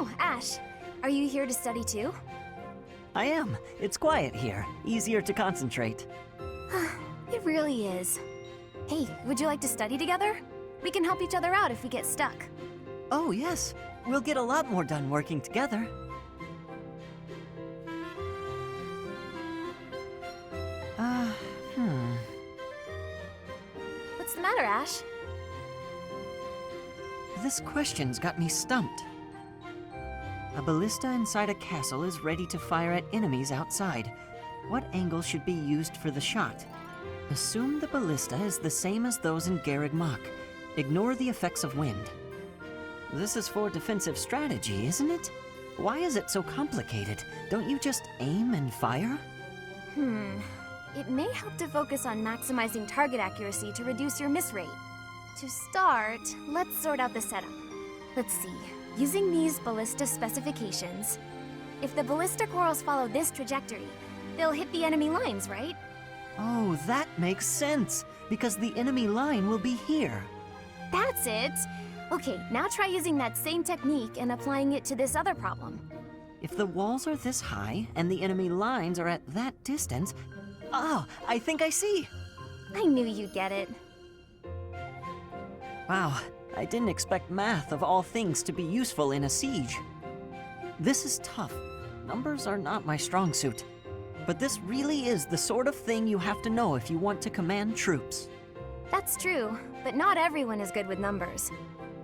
Oh, Ash, are you here to study too? I am. It's quiet here. Easier to concentrate. It really is. Hey, would you like to study together? We can help each other out if we get stuck. Oh, yes. We'll get a lot more done working together. What's the matter, Ash? This question's got me stumped. A ballista inside a castle is ready to fire at enemies outside. What angle should be used for the shot? Assume the ballista is the same as those in Garreg Mach. Ignore the effects of wind. This is for defensive strategy, isn't it? Why is it so complicated? Don't you just aim and fire? It may help to focus on maximizing target accuracy to reduce your miss rate. To start, let's sort out the setup. Let's see. Using these ballista specifications, if the ballista corals follow this trajectory, they'll hit the enemy lines, right? Oh, that makes sense, because the enemy line will be here. That's it! Okay, now try using that same technique and applying it to this other problem. If the walls are this high and the enemy lines are at that distance... Oh, I think I see! I knew you'd get it. Wow, I didn't expect math of all things to be useful in a siege. This is tough. Numbers are not my strong suit. But this really is the sort of thing you have to know if you want to command troops. That's true, but not everyone is good with numbers.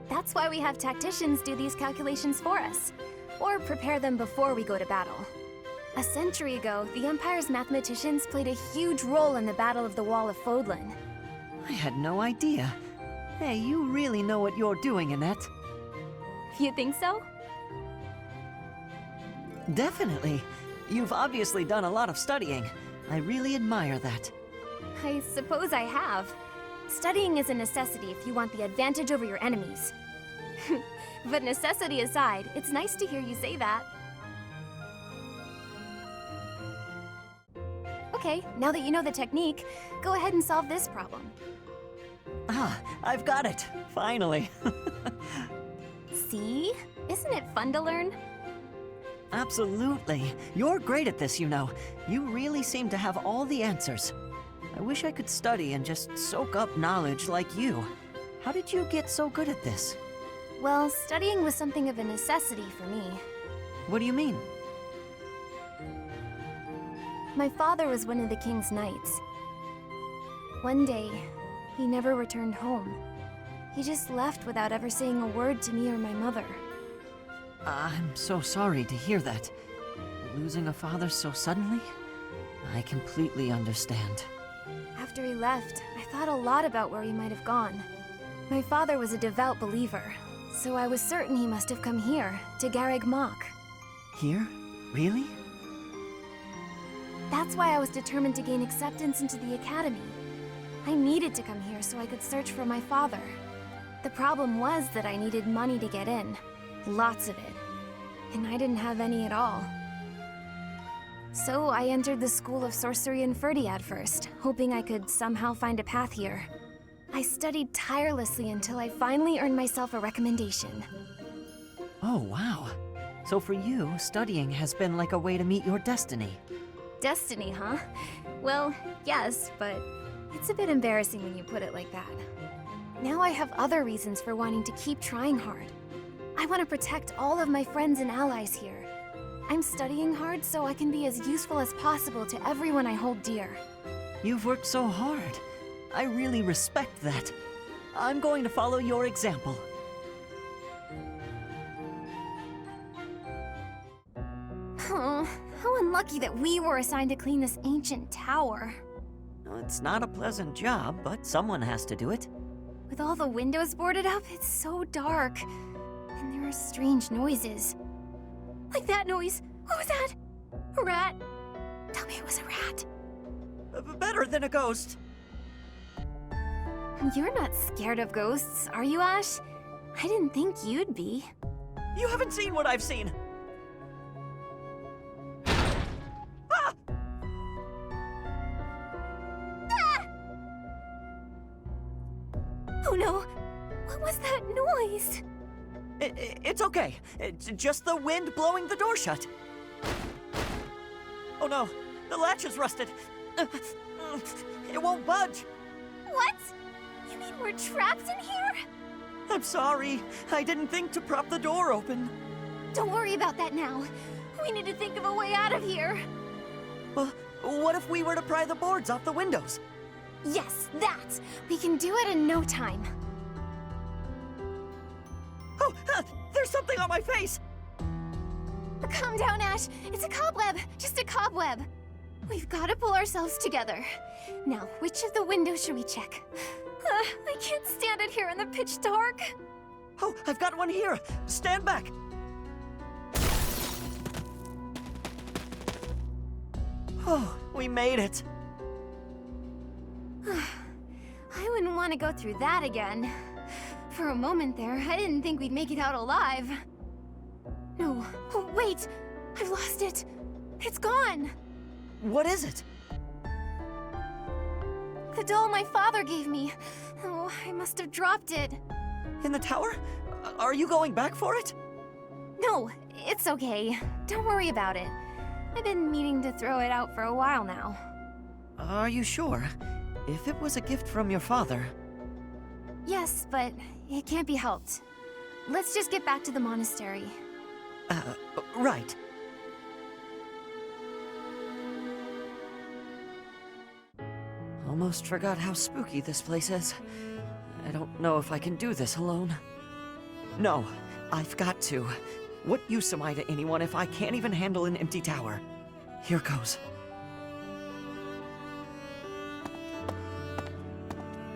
That's why we have tacticians do these calculations for us, or prepare them before we go to battle. A century ago, the Empire's mathematicians played a huge role in the Battle of the Wall of Fodlan. I had no idea. Hey, you really know what you're doing, Annette. You think so? Definitely. You've obviously done a lot of studying. I really admire that. I suppose I have. Studying is a necessity if you want the advantage over your enemies. But necessity aside, it's nice to hear you say that. Okay, now that you know the technique, go ahead and solve this problem. Ah, I've got it. Finally. See? Isn't it fun to learn? Absolutely. You're great at this, you know. You really seem to have all the answers. I wish I could study and just soak up knowledge like you. How did you get so good at this? Well, studying was something of a necessity for me. What do you mean? My father was one of the king's knights. One day, he never returned home. He just left without ever saying a word to me or my mother. I'm so sorry to hear that. Losing a father so suddenly? I completely understand. After he left, I thought a lot about where he might have gone. My father was a devout believer, so I was certain he must have come here, to Garreg Mach. Here? Really? That's why I was determined to gain acceptance into the academy. I needed to come here so I could search for my father. The problem was that I needed money to get in. Lots of it. And I didn't have any at all. So I entered the School of Sorcery in Ferdiad first, hoping I could somehow find a path here. I studied tirelessly until I finally earned myself a recommendation. Oh, wow. So for you, studying has been like a way to meet your destiny. Destiny, huh? Well, yes, but it's a bit embarrassing when you put it like that. Now I have other reasons for wanting to keep trying hard. I want to protect all of my friends and allies here. I'm studying hard so I can be as useful as possible to everyone I hold dear. You've worked so hard. I really respect that. I'm going to follow your example. Oh, how unlucky that we were assigned to clean this ancient tower. It's not a pleasant job, but someone has to do it. With all the windows boarded up, it's so dark. And there are strange noises. Like that noise. What was that? A rat? Tell me it was a rat. Better than a ghost. You're not scared of ghosts, are you, Ash? I didn't think you'd be. You haven't seen what I've seen. Ah! Oh no! What was that noise? It's It's okay. It's just the wind blowing the door shut. Oh no, the latch is rusted. It won't budge. What? You mean we're trapped in here? I'm sorry. I didn't think to prop the door open. Don't worry about that now. We need to think of a way out of here. Well, what if we were to pry the boards off the windows? Yes, that! We can do it in no time. Oh, there's something on my face! Calm down, Ash. It's a cobweb. Just a cobweb. We've got to pull ourselves together. Now, which of the windows should we check? I can't stand it here in the pitch dark. Oh, I've got one here. Stand back. Oh, we made it. I wouldn't want to go through that again. For a moment there, I didn't think we'd make it out alive. No. Oh, wait! I've lost it. It's gone. What is it? The doll my father gave me. Oh, I must have dropped it. In the tower? Are you going back for it? No, it's okay. Don't worry about it. I've been meaning to throw it out for a while now. Are you sure? If it was a gift from your father... Yes, but it can't be helped. Let's just get back to the monastery. Right. Almost forgot how spooky this place is. I don't know if I can do this alone. No, I've got to. What use am I to anyone if I can't even handle an empty tower? Here goes.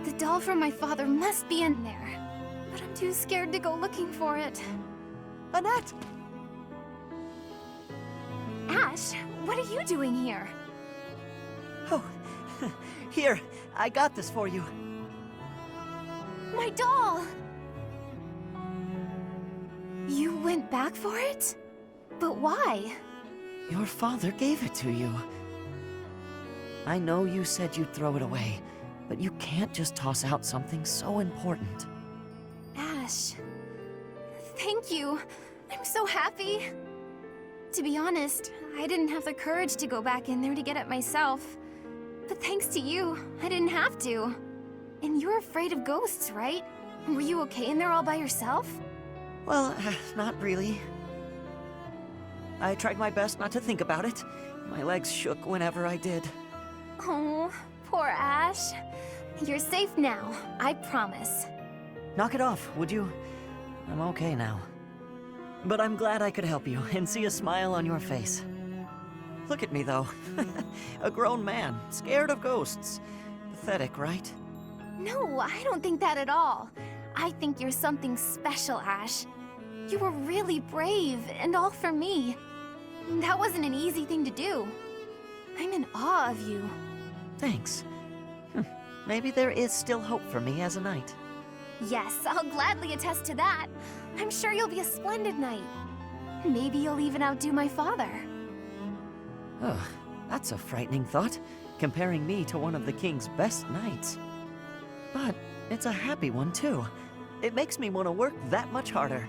The doll from my father must be in there. But I'm too scared to go looking for it. Annette! Ash, what are you doing here? Oh, here, I got this for you. My doll! You went back for it? But why? Your father gave it to you. I know you said you'd throw it away, but you can't just toss out something so important. Ash, thank you. I'm so happy. To be honest, I didn't have the courage to go back in there to get it myself. But thanks to you, I didn't have to. And you're afraid of ghosts, right? Were you okay in there all by yourself? Well, not really. I tried my best not to think about it. My legs shook whenever I did. Oh, poor Ash. You're safe now, I promise. Knock it off, would you? I'm okay now. But I'm glad I could help you and see a smile on your face. Look at me, though. A grown man, scared of ghosts. Pathetic, right? No, I don't think that at all. I think you're something special, Ash. You were really brave, and all for me. That wasn't an easy thing to do. I'm in awe of you. Thanks. Maybe there is still hope for me as a knight. Yes, I'll gladly attest to that. I'm sure you'll be a splendid knight. Maybe you'll even outdo my father. Ugh, that's a frightening thought, comparing me to one of the king's best knights. But it's a happy one, too. It makes me want to work that much harder.